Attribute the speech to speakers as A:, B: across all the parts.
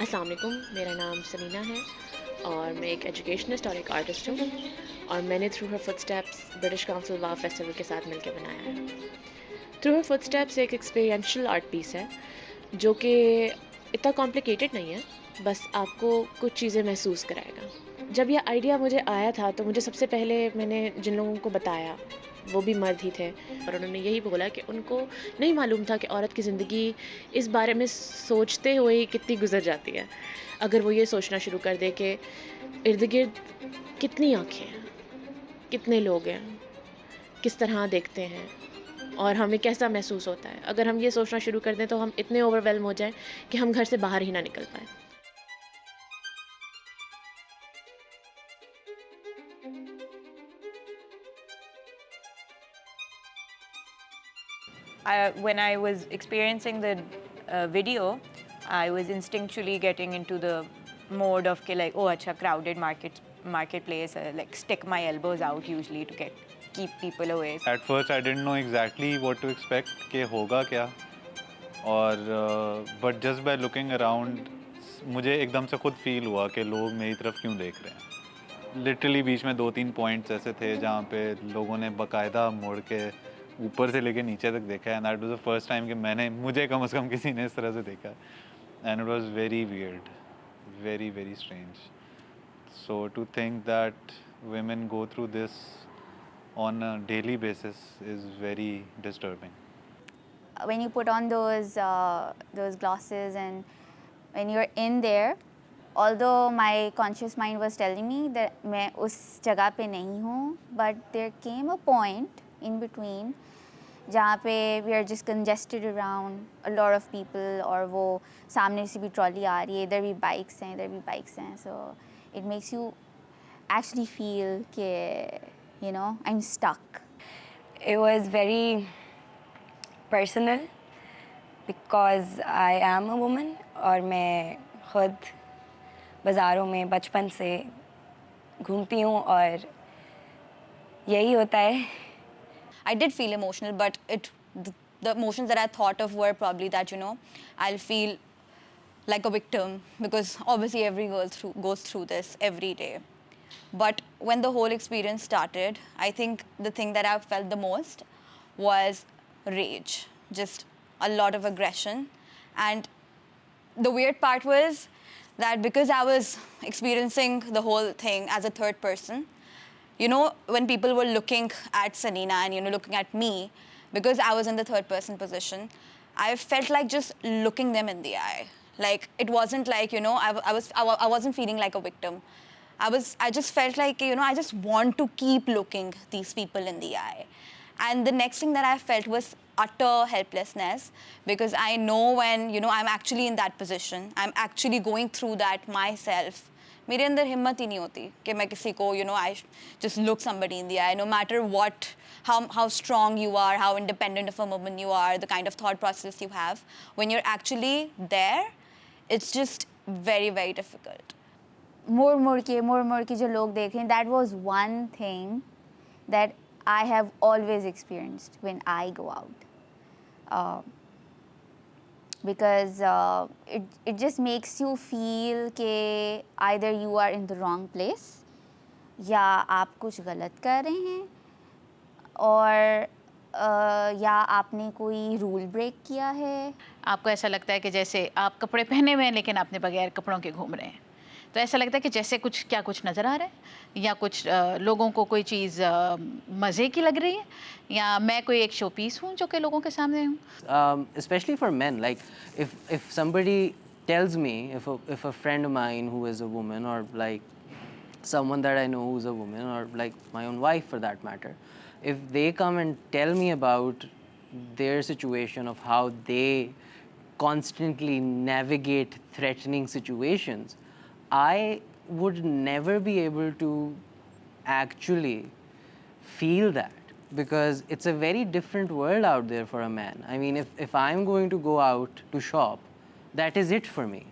A: अस्सलाम वालेकुम, मेरा नाम सनीना है और मैं एक एजुकेशनिस्ट और एक आर्टिस्ट हूँ और मैंने थ्रू हर फुटस्टेप्स ब्रिटिश काउंसिल वाव फेस्टिवल के साथ मिलकर बनाया है। थ्रू हर फुटस्टेप्स एक एक्सपीरियंशियल आर्ट पीस है जो कि इतना कॉम्प्लिकेटेड नहीं है, बस आपको कुछ चीज़ें महसूस कराएगा। जब यह आइडिया मुझे आया था तो मुझे सबसे पहले मैंने जिन लोगों को बताया वो भी मर्द ही थे और उन्होंने यही बोला कि उनको नहीं मालूम था कि औरत की ज़िंदगी इस बारे में सोचते हुए ही कितनी गुजर जाती है। अगर वो ये सोचना शुरू कर दे कि इर्द गिर्द कितनी आंखें हैं, कितने लोग हैं, किस तरह देखते हैं और हमें कैसा महसूस होता है। अगर हम ये सोचना शुरू कर दें तो हम इतने ओवरवेल्म हो जाएं कि हम घर से बाहर ही ना निकल पाए।
B: When I was experiencing the video, I was instinctually getting into the mode of ke, like, oh, acha, crowded marketplace, like stick my elbows out usually to keep people away.
C: At first, I didn't know exactly what to expect कि होगा क्या और but just by looking around, मुझे एकदम से खुद feel हुआ कि लोग मेरी तरफ क्यों देख रहे हैं। लिटरली बीच में 2-3 पॉइंट्स ऐसे थे जहाँ पे लोगों ने बाकायदा मुड़ के ऊपर से लेके नीचे तक देखा है and that was the first time कि मुझे कम से कम किसी ने इस तरह से देखा and it was very weird, very very strange. So to think that women go through this on a daily basis is very disturbing.
D: When you put on those glasses and when you're in there, although my conscious mind was telling me that मैं उस जगह पे नहीं हूँ, but there came a point in between जहाँ पे we are just congested around a lot of people और वो सामने से भी ट्रॉली आ रही है, इधर भी बाइक्स हैं, इधर भी बाइक्स हैं, so it makes you actually feel कि you know I'm stuck.
E: It was very personal because I am a woman और मैं खुद बाज़ारों में बचपन से घूमती हूँ और यही होता है।
F: I did feel emotional, but the emotions that I thought of were probably that, you know, I'll feel like a victim because obviously every girl goes through this every day. But when the whole experience started, I think the thing that I felt the most was rage, just a lot of aggression. And the weird part was that because I was experiencing the whole thing as a third person, you know, when people were looking at Sanina and, you know, looking at me, because I was in the third person position, I felt like just looking them in the eye. Like, it wasn't like, you know, I wasn't feeling like a victim. I just felt like, you know, I just want to keep looking these people in the eye. And the next thing that I felt was utter helplessness because I know when, you know, I'm actually in that position, I'm actually going through that myself. मेरे अंदर हिम्मत ही नहीं होती कि मैं किसी को, you know, I just look somebody in the eye, no matter what, how strong you are, how independent of a woman you are, the kind of thought process you have. When you're actually there, it's just very, very difficult.
D: मुड़ के जो लोग देख रहे हैं, that was one thing that I have always experienced when I go out. Because it just makes you feel कि either you are in the wrong place या आप कुछ गलत कर रहे हैं और या आपने कोई रूल ब्रेक किया है।
G: आपको ऐसा लगता है कि जैसे आप कपड़े पहने हुए हैं लेकिन आपने बगैर कपड़ों के घूम रहे हैं, तो ऐसा लगता है कि जैसे कुछ नज़र आ रहा है या कुछ लोगों को कोई चीज़ मज़े की लग रही है या मैं कोई एक शो पीस हूँ जो कि लोगों के सामने हूँ।
H: Especially for men, like if somebody tells me, if a friend of mine who is a woman or like someone that I know who's a woman or like my own wife for that matter, if they come and tell me about their situation of how they constantly navigate threatening situations, I would never be able to actually feel that, because it's a very different world out there for a man. I mean, if I'm going to go out to shop, that is it for me.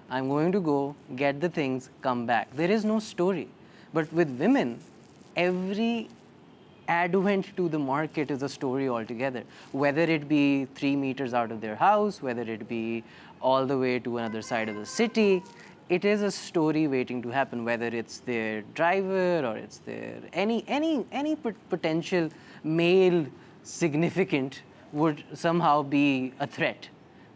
H: I'm going to go, get the things, come back. There is no story. But with women, every advent to the market is a story altogether. Whether it be 3 meters out of their house, whether it be all the way to another side of the city, it is a story waiting to happen. Whether it's their driver or it's their any potential male significant would somehow be a threat.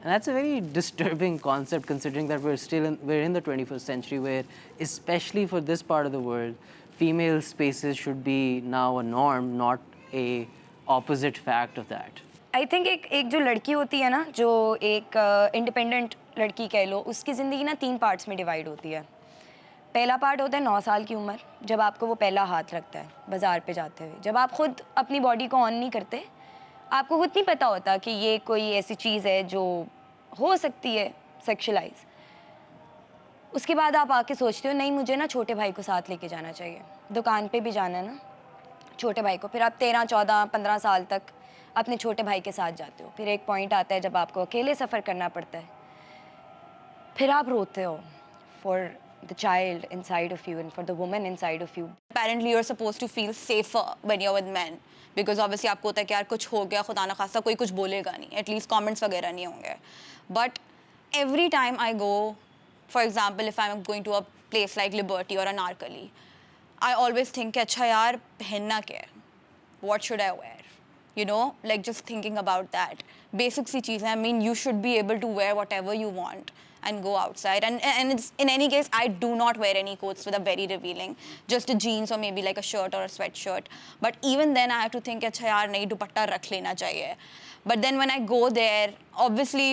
H: And that's a very disturbing concept, considering that we're in the 21st century, where especially for this part of the world, female spaces should be now a norm, not a opposite fact of that.
E: I think एक जो लड़की होती है ना, जो एक independent लड़की कह लो, उसकी ज़िंदगी ना 3 पार्ट्स में डिवाइड होती है. पहला पार्ट होता है 9 साल की उम्र, जब आपको वो पहला हाथ लगता है बाज़ार पे जाते हुए, जब आप खुद अपनी बॉडी को ऑन नहीं करते, आपको खुद नहीं पता होता कि ये कोई ऐसी चीज़ है जो हो सकती है सेक्शुअलाइज. उसके बाद आप आके सोचते हो नहीं, मुझे ना छोटे भाई को साथ लेके जाना चाहिए, दुकान पे भी जाना है ना छोटे भाई को. फिर आप 13, 14, 15 साल तक अपने छोटे भाई के साथ जाते हो. फिर एक पॉइंट आता है जब आपको अकेले सफ़र करना पड़ता है. फिर आप रोते हो for the child inside of you and for the woman inside of you.
F: Apparently you're supposed to feel safer when you're with men, because obviously आपको होता है कि यार कुछ हो गया, खुदा ना खास्ता कोई कुछ बोलेगा नहीं, एटलीस्ट कमेंट्स वगैरह नहीं होंगे. But every time I go, for example if I'm going to a place like Liberty or Anarkali, I always think कि अच्छा यार पहनना क्या है, what should I wear, you know, like just thinking about that basic सी चीज़ है. I mean you should be able to wear whatever you want and go outside, and it's, in any case I do not wear any coats that are very revealing, just a jeans or maybe like a shirt or a sweatshirt. But even then I have to think अच्छा यार नहीं दुपट्टा रख लेना चाहिए. But then when I go there, obviously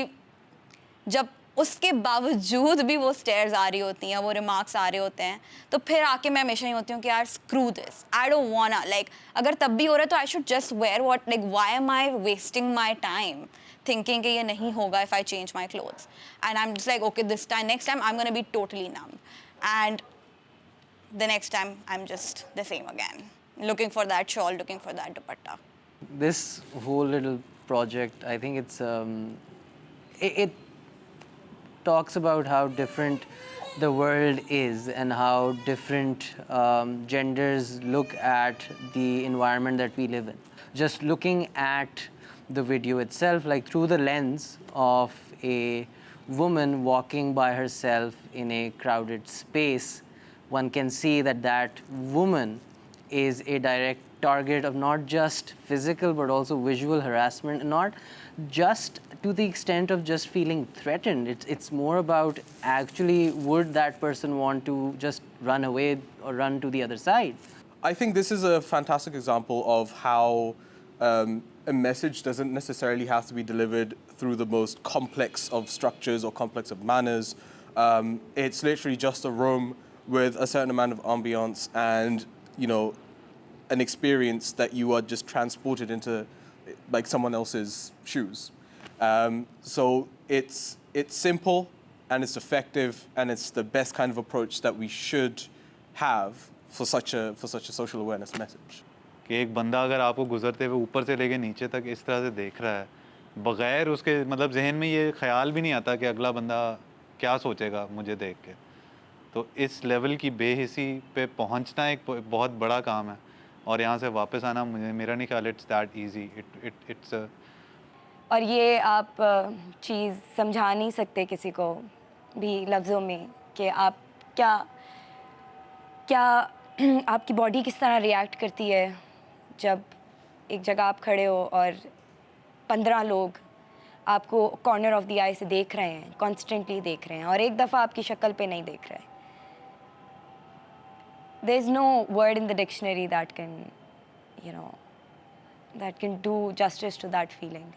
F: जब उसके बावजूद भी वो स्टेयर्स आ रही होती हैं, वो रिमार्क्स आ रहे होते हैं, तो फिर आके मैं हमेशा ही होती हूँ कि यार screw this, I don't want, like अगर तब भी हो रहा है तो I should just wear what, like why am I wasting my time thinking कि ये नहीं होगा if I change my clothes. And I am just like okay, this time next time I am gonna be totally numb, and the next time I'm just the same again, looking for that shawl, looking for that dupatta.
H: This whole little project, I think it's it talks about how different the world is and how different genders look at the environment that we live in. Just looking at the video itself, like through the lens of a woman walking by herself in a crowded space, one can see that that woman is a direct target of not just physical but also visual harassment, not just to the extent of just feeling threatened. It's more about actually would that person want to just run away or run to the other side.
I: I think this is a fantastic example of how a message doesn't necessarily have to be delivered through the most complex of structures or complex of manners. It's literally just a room with a certain amount of ambience and, you know, an experience that you are just transported into like someone else's shoes. So it's simple and it's effective and it's the best kind of approach that we should have for such a social awareness message.
C: कि एक बंदा अगर आपको गुजरते हुए ऊपर से लेके नीचे तक इस तरह से देख रहा है, बगैर उसके मतलब जहन में ये ख्याल भी नहीं आता कि अगला बंदा क्या सोचेगा मुझे देख के, तो इस लेवल की बेहिसी पे पहुंचना एक बहुत बड़ा काम है. और यहाँ से वापस आना मेरा नहीं ख्याल इट्स दैट इजी. इट्स
E: और ये आप चीज़ समझा नहीं सकते किसी को भी लफ्ज़ों में कि आप क्या आपकी बॉडी किस तरह रिएक्ट करती है जब एक जगह आप खड़े हो और 15 लोग आपको कॉर्नर ऑफ द आई से देख रहे हैं, कॉन्स्टेंटली देख रहे हैं, और एक दफ़ा आपकी शक्ल पे नहीं देख रहे हैं. There is no word in the dictionary that can, you know, that can do justice to that feeling.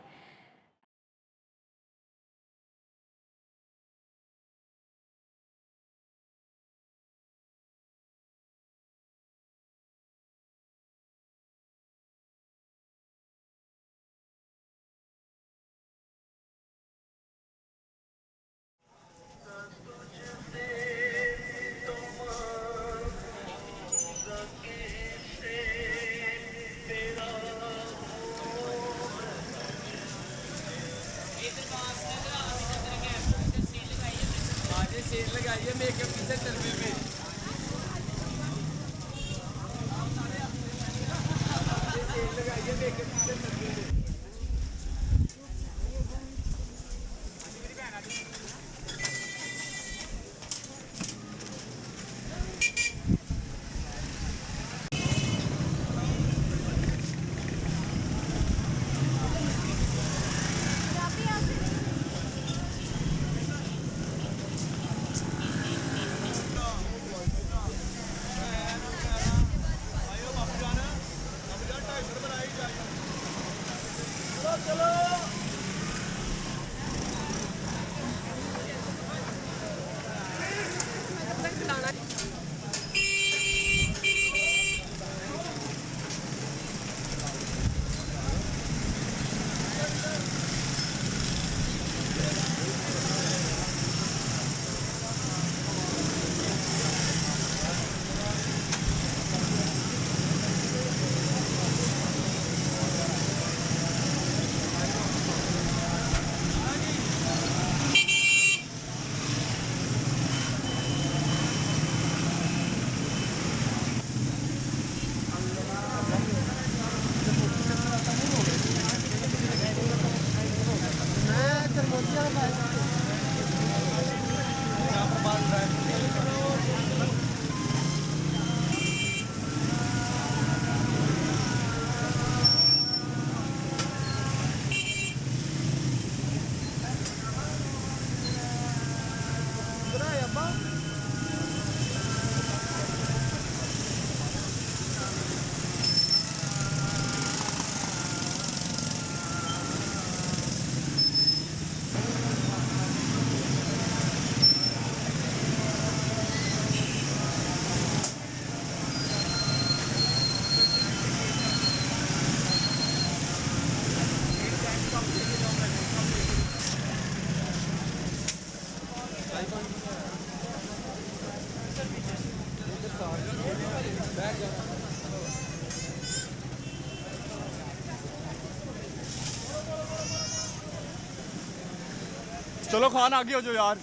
J: चलो खान आगे हो जाओ यार।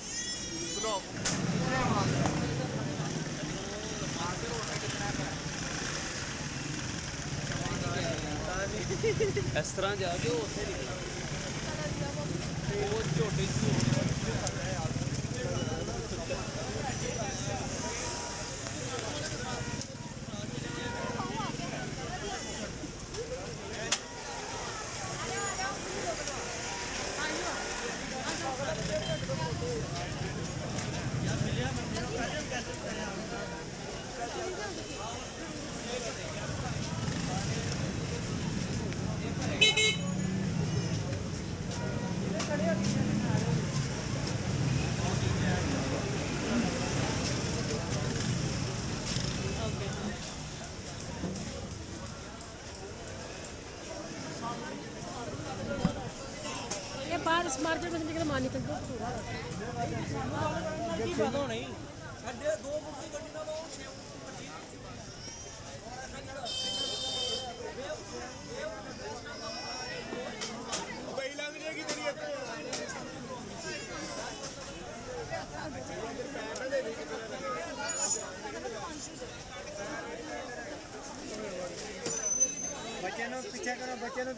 K: इस तरह जाके उत्थे निकला वो झोटे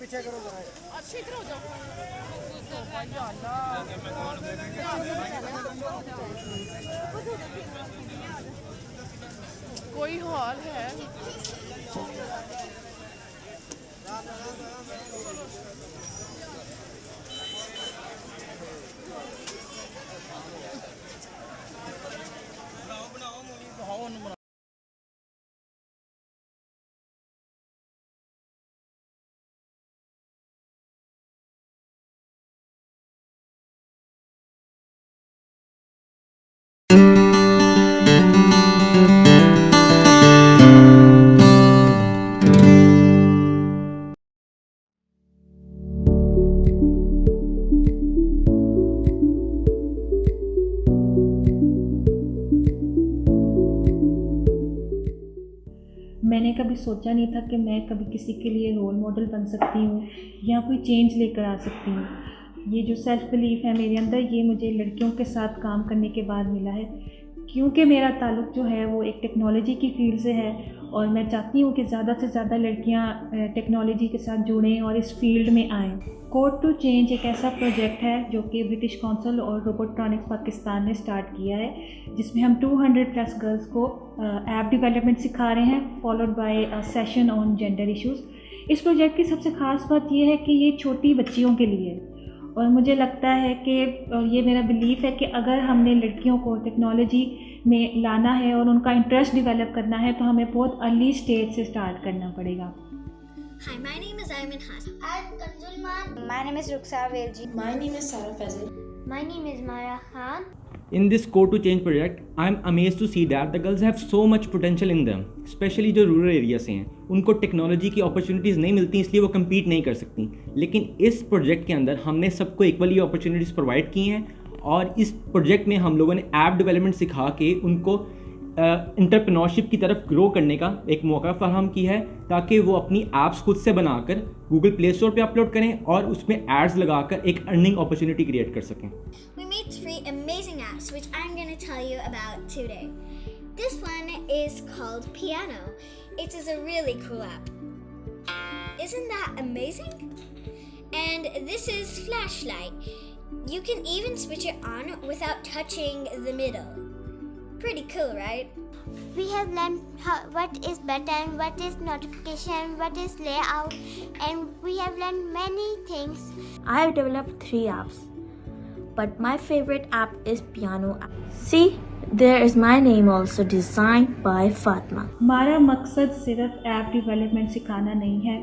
L: पीछे करो जरा अच्छी तरह हो जाओ कोई हॉल है
M: मैंने कभी सोचा नहीं था कि मैं कभी किसी के लिए रोल मॉडल बन सकती हूँ या कोई चेंज लेकर आ सकती हूँ। ये जो सेल्फ़ बिलीफ है मेरे अंदर, ये मुझे लड़कियों के साथ काम करने के बाद मिला है, क्योंकि मेरा ताल्लुक़ जो है वो एक टेक्नोलॉजी की फ़ील्ड से है और मैं चाहती हूँ कि ज़्यादा से ज़्यादा लड़कियाँ टेक्नोलॉजी के साथ जुड़ें और इस फील्ड में आएँ। कोड टू चेंज एक ऐसा प्रोजेक्ट है जो कि ब्रिटिश काउंसिल और रोबोट्रॉनिक्स पाकिस्तान ने स्टार्ट किया है, जिसमें हम 200+ गर्ल्स को ऐप डेवलपमेंट सिखा रहे हैं, followed by a session on gender issues. इस प्रोजेक्ट की सबसे ख़ास बात यह है कि ये छोटी बच्चियों के लिए है और मुझे लगता है कि ये मेरा बिलीफ है कि अगर हमने लड़कियों को टेक्नोलॉजी में लाना है और उनका इंटरेस्ट डेवलप करना है तो हमें बहुत अर्ली स्टेज से स्टार्ट करना पड़ेगा।
N: Hi, my name is Ayman Hassan.
O: I'm Kanzulman.
N: My name is Ruksar Velji.
O: My name is Sarah Fazil.
N: My name is Mara Khan.
P: In this Code to Change project, I'm amazed to see that the girls have so much potential in them, especially जो rural area से हैं। उनको technology की opportunities नहीं मिलती, इसलिए वो compete नहीं कर सकती। लेकिन इस प्रोजेक्ट के अंदर हमने सबको इक्वली अपॉर्चुनिटीज़ प्रोवाइड की हैं और इस प्रोजेक्ट में हम लोगों ने ऐप डेवलपमेंट सिखा के उनको एंटरप्रेन्योरशिप की तरफ ग्रो करने का एक मौका फराहम किया है, ताकि वो अपनी ऐप्स खुद से बनाकर गूगल प्ले स्टोर पे अपलोड करें और उसमें एड्स लगाकर एक अर्निंग अपॉर्चुनिटी क्रिएट कर सकें।
N: We made 3 amazing apps which I'm going to tell you about today. This one is called Piano. It is a really cool app. Isn't that amazing? And this is Flashlight. You can even switch it on without touching the middle. Pretty cool, right?
O: We have learned what is button, what is notification, what is layout, and we have learned many things.
Q: I have developed 3 apps, but my favorite app is Piano app. See, there is my name also, designed by Fatma.
M: हमारा मकसद सिर्फ app development सिखाना नहीं है,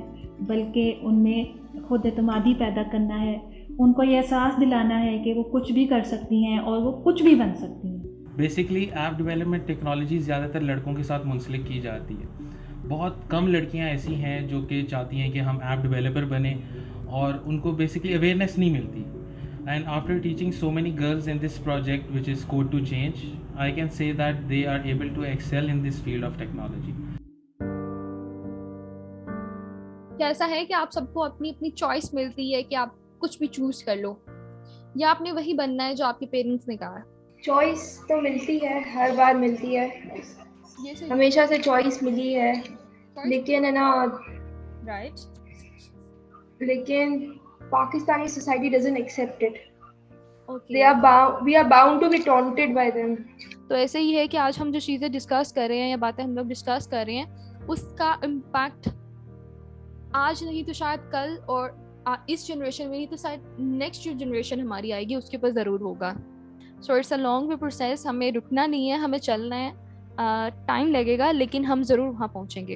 M: बल्कि उनमें खुद एतमादी पैदा करना है, उनको ये एहसास दिलाना है कि वो कुछ भी कर सकती हैं और वो कुछ भी बन सकती हैं।
R: बेसिकली ऐप डेवलपमेंट टेक्नोलॉजी ज़्यादातर लड़कों के साथ मुंसलिक की जाती है। बहुत कम लड़कियां ऐसी हैं जो कि चाहती हैं कि हम ऐप डेवलपर बने और उनको बेसिकली अवेयरनेस नहीं मिलती। And after teaching so many girls in this project which is code to change, I can say that they are able to excel in this field of technology.
S: ऐसा है कि आप सबको अपनी अपनी चॉइस मिलती है कि आप कुछ भी चूज कर लो, या आपने वही बनना है जो आपके पेरेंट्स ने कहा।
T: चॉइस तो मिलती है, हर बार मिलती है, हमेशा से चॉइस मिली है, लेकिन है ना,
S: राइट,
T: लेकिन Pakistani society doesn't accept it. We are bound to be taunted by them.
S: तो ऐसे ही है कि आज हम जो चीज़ें डिस्कस कर रहे हैं या बातें हम लोग डिस्कस कर रहे हैं, उसका इम्पैक्ट आज नहीं तो शायद कल, और इस जनरेशन में नहीं तो शायद नेक्स्ट जो जनरेशन हमारी आएगी उसके ऊपर ज़रूर होगा। So it's a long way process, हमें रुकना नहीं है, हमें चलना है, टाइम लगेगा लेकिन हम ज़रूर वहाँ पहुँचेंगे।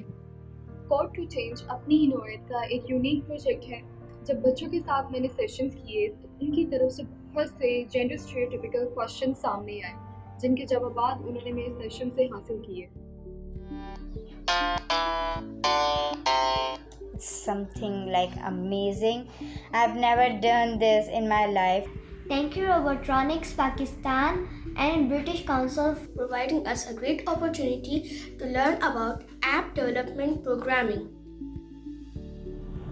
U: कोड टू चेंज अपनी ही नौयत का एक यूनिक प्रोजेक्ट है। जब बच्चों के साथ मैंने सेशंस किए तो उनकी तरफ से बहुत से जेंडर स्टीरियोटाइपिकल क्वेश्चन सामने आए, जिनके जवाब उन्होंने मेरे सेशन से हासिल किए।
V: Something like amazing. I've never done this in my life.
O: Thank you Robotronics Pakistan and British Council for providing us a great opportunity to learn about app development programming.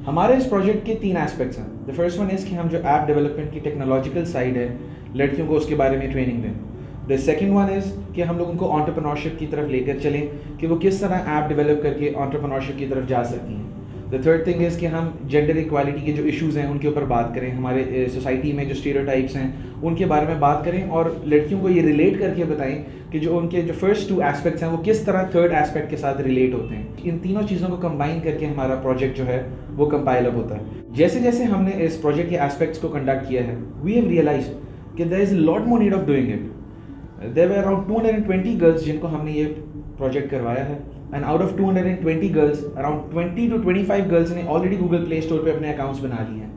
W: हमारे इस प्रोजेक्ट के 3 aspects हैं। The first one is कि हम जो app development की technological side है, लड़कियों को उसके बारे में ट्रेनिंग दें। द सेकंड वन इज़ कि हम लोग उनको एंटरप्रेन्योरशिप की तरफ लेकर चलें कि वो किस तरह ऐप डेवलप करके एंटरप्रेन्योरशिप की तरफ जा सकती हैं। द थर्ड थिंग इज़ कि हम जेंडर इक्वालिटी के जो इश्यूज़ हैं उनके ऊपर बात करें, हमारे सोसाइटी में जो स्टीरियोटाइप्स हैं उनके बारे में बात करें और लड़कियों को ये रिलेट करके बताएं कि जो उनके जो फर्स्ट 2 एस्पेक्ट्स हैं वो किस तरह थर्ड एस्पेक्ट के साथ रिलेट होते हैं। इन तीनों चीज़ों को कंबाइन करके हमारा प्रोजेक्ट जो है वो कंपाइल अप होता है। जैसे जैसे हमने इस प्रोजेक्ट के एस्पेक्ट्स को कंडक्ट किया है, वी हैव रियलाइज्ड कि there is lot more need of doing it. There were around 220 girls जिनको हमने ये प्रोजेक्ट करवाया है, and out of 220 girls around 20 to 25 girls ने ऑलरेडी गूगल प्ले स्टोर पे अपने अकाउंट्स बना लिए हैं,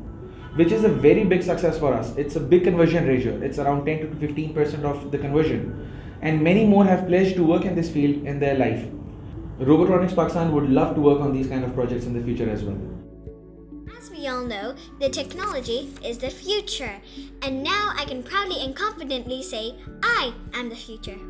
W: which is a very big success for us. It's a big conversion ratio. It's around 10 to 15% of the conversion, and many more have pledged to work in this field in their life. Robotronics Pakistan would love to work on these kind of projects in the future as well.
N: As we all know, the technology is the future, and now I can proudly and confidently say, I am the future.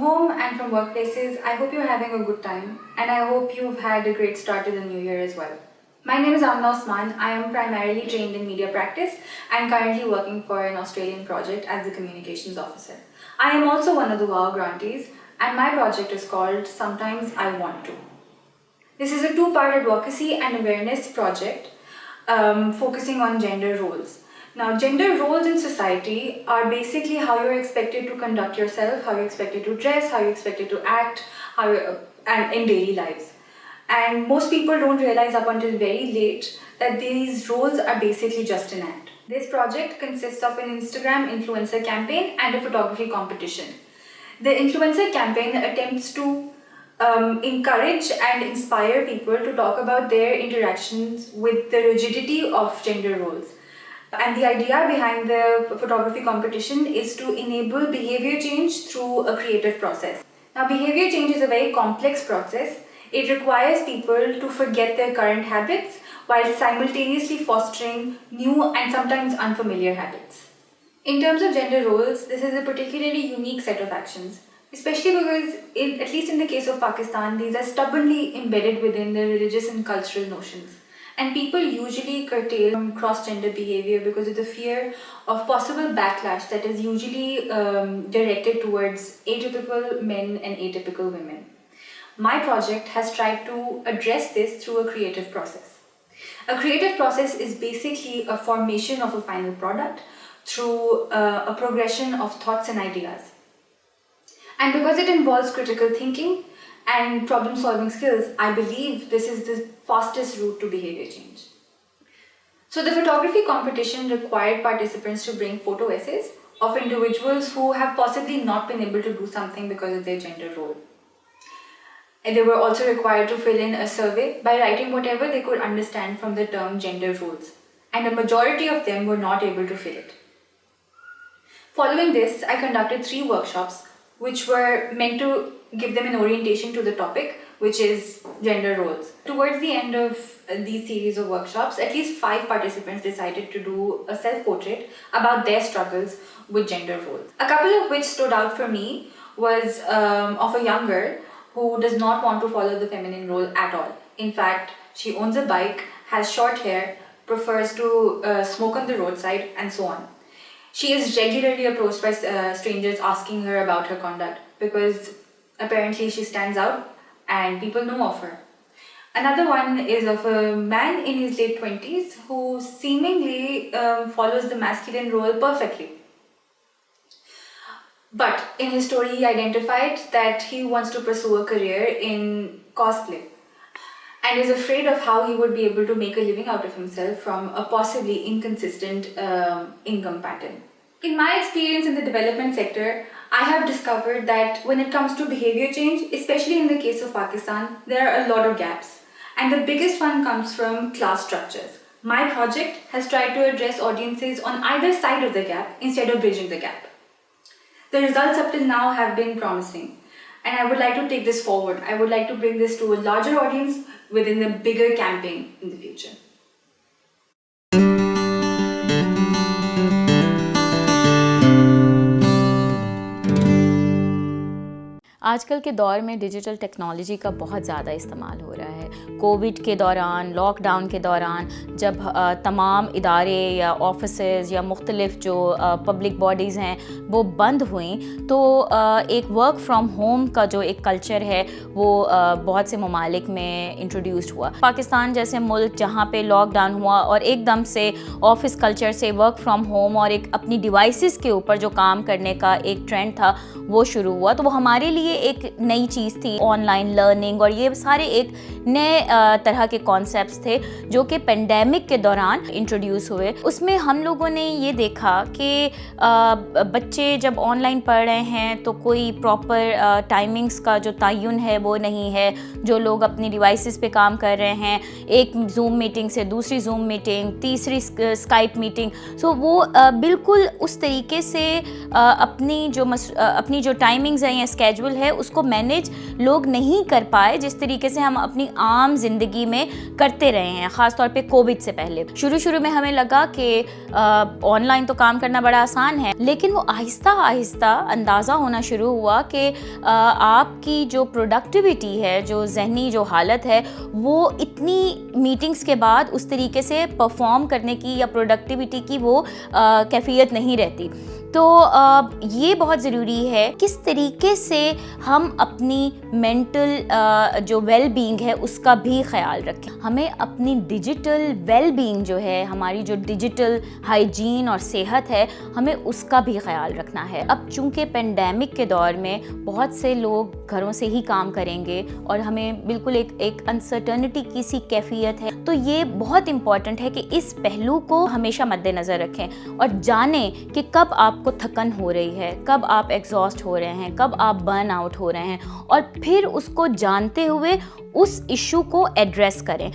A: home and from workplaces, I hope you're having a good time, and I hope you've had a great start to the new year as well. My name is Amna Osman. I am primarily trained in media practice and currently working for an Australian project as the communications officer. I am also one of the WOW grantees, and my project is called Sometimes I Want To. This is a two-part advocacy and awareness project focusing on gender roles. Now, gender roles in society are basically how you're expected to conduct yourself, how you're expected to dress, how you're expected to act, and in daily lives. And most people don't realize up until very late that these roles are basically just an act. This project consists of an Instagram influencer campaign and a photography competition. The influencer campaign attempts to encourage and inspire people to talk about their interactions with the rigidity of gender roles. And the idea behind the photography competition is to enable behavior change through a creative process. Now, behavior change is a very complex process. It requires people to forget their current habits while simultaneously fostering new and sometimes unfamiliar habits. In terms of gender roles, this is a particularly unique set of actions, especially because, at least in the case of Pakistan, these are stubbornly embedded within the religious and cultural notions. And people usually curtail cross-gender behavior because of the fear of possible backlash that is usually directed towards atypical men and atypical women. My project has tried to address this through a creative process. A creative process is basically a formation of a final product through a progression of thoughts and ideas. And because it involves critical thinking and problem-solving skills, I believe this is the fastest route to behavior change. So the photography competition required participants to bring photo essays of individuals who have possibly not been able to do something because of their gender role. And they were also required to fill in a survey by writing whatever they could understand from the term gender roles, and a majority of them were not able to fill it. Following this, I conducted 3 workshops which were meant to give them an orientation to the topic, which is gender roles. Towards the end of these series of workshops, at least 5 participants decided to do a self-portrait about their struggles with gender roles. A couple of which stood out for me was of a young girl who does not want to follow the feminine role at all. In fact, she owns a bike, has short hair, prefers to smoke on the roadside, and so on. She is regularly approached by strangers asking her about her conduct because apparently she stands out and people know of her. Another one is of a man in his late 20s who seemingly follows the masculine role perfectly. But in his story, he identified that he wants to pursue a career in cosplay and is afraid of how he would be able to make a living out of himself from a possibly inconsistent income pattern. In my experience in the development sector, I have discovered that when it comes to behavior change, especially in the case of Pakistan, there are a lot of gaps. And the biggest one comes from class structures. My project has tried to address audiences on either side of the gap instead of bridging the gap. The results up till now have been promising, and I would like to take this forward. I would like to bring this to a larger audience within a bigger campaign in the future.
B: आजकल के दौर में digital technology का बहुत ज़्यादा इस्तेमाल हो रहा है। कोविड के दौरान, लॉकडाउन के दौरान जब तमाम इदारे या ऑफिसेज़ या मुख्तलिफ़ जो पब्लिक बॉडीज़ हैं वो बंद हुई, तो एक वर्क फ्रॉम होम का जो एक कल्चर है वो बहुत से ममालिक में इंट्रोड्यूस्ड हुआ। पाकिस्तान जैसे मुल्क जहाँ पे लॉकडाउन हुआ और एकदम से ऑफिस कल्चर से वर्क फ्रॉम होम और एक अपनी डिवाइसेस के ऊपर जो काम करने का एक ट्रेंड था वो शुरू हुआ, तो वो हमारे लिए एक नई चीज़ थी। ऑनलाइन लर्निंग और ये सारे एक नए तरह के कॉन्सेप्ट्स थे जो कि पेंडेमिक के दौरान इंट्रोड्यूस हुए। उसमें हम लोगों ने ये देखा कि बच्चे जब ऑनलाइन पढ़ रहे हैं तो कोई प्रॉपर टाइमिंग्स का जो तयन है वो नहीं है। जो लोग अपनी डिवाइसेस पे काम कर रहे हैं, एक जूम मीटिंग से दूसरी जूम मीटिंग, तीसरी स्काइप मीटिंग, सो वो बिल्कुल उस तरीके से अपनी जो टाइमिंग्स हैं या स्केड्यूल है है उसको मैनेज लोग नहीं कर पाए जिस तरीके से हम अपनी आम जिंदगी में करते रहे हैं, ख़ास तौर पे कोविड से पहले। शुरू में हमें लगा कि ऑनलाइन तो काम करना बड़ा आसान है, लेकिन वो आहिस्ता आहिस्ता अंदाज़ा होना शुरू हुआ कि आपकी जो प्रोडक्टिविटी है, जो जहनी जो हालत है, वो इतनी मीटिंग्स के बाद उस तरीके से परफॉर्म करने की या प्रोडक्टिविटी की वो कैफियत नहीं रहती। तो ये बहुत ज़रूरी है किस तरीके से हम अपनी मेंटल जो वेल बीइंग है उसका भी ख्याल रखें। हमें अपनी डिजिटल वेल बीइंग जो है, हमारी जो डिजिटल हाइजीन और सेहत है, हमें उसका भी ख्याल रखना है। अब चूँकि पेंडेमिक के दौर में बहुत से लोग घरों से ही काम करेंगे और हमें बिल्कुल एक अनसर्टनिटी की सी कैफियत है, तो ये बहुत इम्पॉर्टेंट है कि इस पहलू को हमेशा मद्देनज़र रखें और जानें कि कब आपको थकन हो रही है, कब आप एग्जॉस्ट हो रहे हैं, कब आप बर्न आउट हो रहे हैं, और फिर उसको जानते हुए उस इशू को एड्रेस करें।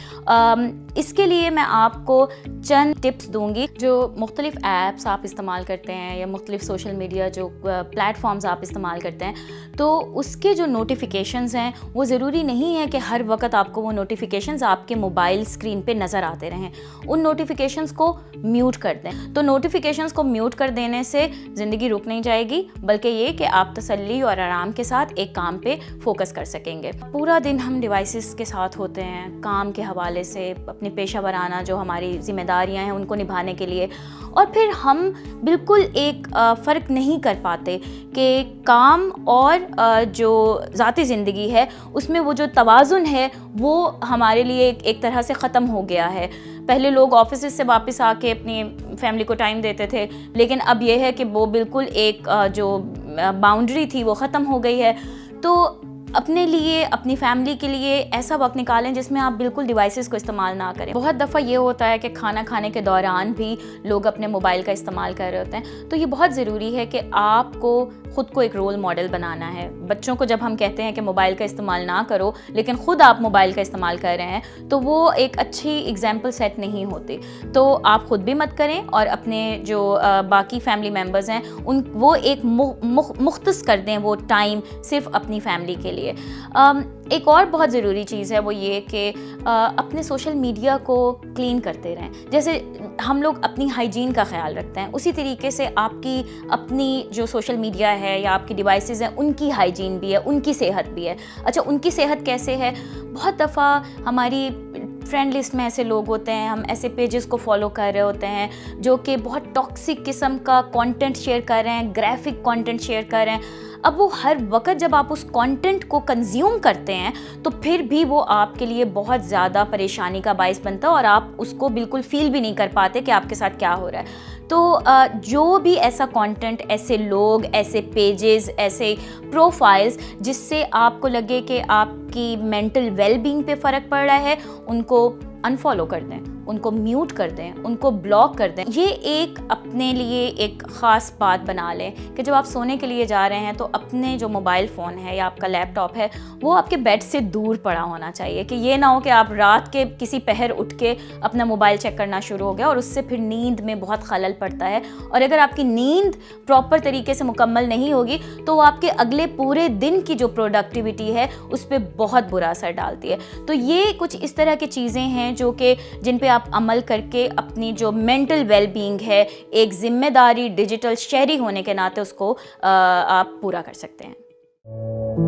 B: इसके लिए मैं आपको चंद टिप्स दूंगी। जो मुख्तलिफ ऐप्स आप इस्तेमाल करते हैं या मुख्तलिफ सोशल मीडिया जो प्लेटफॉर्म्स आप इस्तेमाल करते हैं, तो उसके जो नोटिफिकेशंस हैं वो ज़रूरी नहीं है कि हर वक्त आपको वो नोटिफिकेशंस आपके मोबाइल स्क्रीन पे नज़र आते रहें। उन नोटिफिकेशंस को म्यूट कर दें। तो नोटिफिकेशंस को म्यूट कर देने से ज़िंदगी रुक नहीं जाएगी, बल्कि ये कि आप तसल्ली और आराम के साथ एक काम पे फोकस कर सकेंगे। पूरा दिन हम डिवाइसेस के साथ होते हैं, काम के हवाले से, अपनी पेशा वराना जो हमारी ज़िम्मेदारियां हैं उनको निभाने के लिए, और फिर हम बिल्कुल एक फ़र्क नहीं कर पाते कि काम और जो ज़ाती ज़िंदगी है उसमें वो जो तवाज़ुन है वो हमारे लिए एक तरह से ख़त्म हो गया है। पहले लोग ऑफिस से वापस आके अपनी फैमिली को टाइम देते थे, लेकिन अब ये है कि वो बिल्कुल एक जो बाउंड्री थी वो ख़त्म हो गई है। तो अपने लिए, अपनी फैमिली के लिए ऐसा वक्त निकालें जिसमें आप बिल्कुल डिवाइसेस को इस्तेमाल ना करें। बहुत दफ़ा ये होता है कि खाना खाने के दौरान भी लोग अपने मोबाइल का इस्तेमाल कर रहे होते हैं। तो ये बहुत ज़रूरी है कि आपको ख़ुद को एक रोल मॉडल बनाना है। बच्चों को जब हम कहते हैं कि मोबाइल का इस्तेमाल ना करो, लेकिन ख़ुद आप मोबाइल का इस्तेमाल कर रहे हैं, तो वो एक अच्छी एग्जाम्पल सेट नहीं होती। तो आप ख़ुद भी मत करें और अपने जो बाकी फैमिली मेम्बर्स हैं वो एक मुख्तस कर दें वो टाइम सिर्फ अपनी फैमिली के लिए। एक और बहुत ज़रूरी चीज़ है वो ये कि अपने सोशल मीडिया को क्लीन करते रहें। जैसे हम लोग अपनी हाइजीन का ख्याल रखते हैं, उसी तरीके से आपकी अपनी जो सोशल मीडिया है या आपकी डिवाइसेस हैं उनकी हाइजीन भी है, उनकी सेहत भी है। अच्छा, उनकी सेहत कैसे है? बहुत दफ़ा हमारी फ्रेंड लिस्ट में ऐसे लोग होते हैं, हम ऐसे पेजेस को फॉलो कर रहे होते हैं जो कि बहुत टॉक्सिक किस्म का कंटेंट शेयर कर रहे हैं, ग्राफिक कंटेंट शेयर कर रहे हैं। अब वो हर वक्त जब आप उस कंटेंट को कंज्यूम करते हैं तो फिर भी वो आपके लिए बहुत ज़्यादा परेशानी का बायस बनता है और आप उसको बिल्कुल फील भी नहीं कर पाते कि आपके साथ क्या हो रहा है। तो जो भी ऐसा कंटेंट, ऐसे लोग, ऐसे पेजेस, ऐसे प्रोफाइल्स जिससे आपको लगे कि आपकी मेंटल वेलबींग पे फ़र्क पड़ रहा है, उनको अनफॉलो कर दें, उनको म्यूट कर दें, उनको ब्लॉक कर दें। ये एक अपने लिए एक ख़ास बात बना लें कि जब आप सोने के लिए जा रहे हैं तो अपने जो मोबाइल फ़ोन है या आपका लैपटॉप है वो आपके बेड से दूर पड़ा होना चाहिए, कि ये ना हो कि आप रात के किसी पहर उठ के अपना मोबाइल चेक करना शुरू हो गया और उससे फिर नींद में बहुत खलल पड़ता है। और अगर आपकी नींद प्रॉपर तरीके से मुकम्मल नहीं होगी तो वो आपके अगले पूरे दिन की जो प्रोडक्टिविटी है उस पर बहुत बुरा असर डालती है। तो ये कुछ इस तरह की चीज़ें हैं जो कि जिन पे आप अमल करके अपनी जो मेंटल वेलबींग है, एक जिम्मेदारी डिजिटल शहरी होने के नाते उसको आप पूरा कर सकते हैं।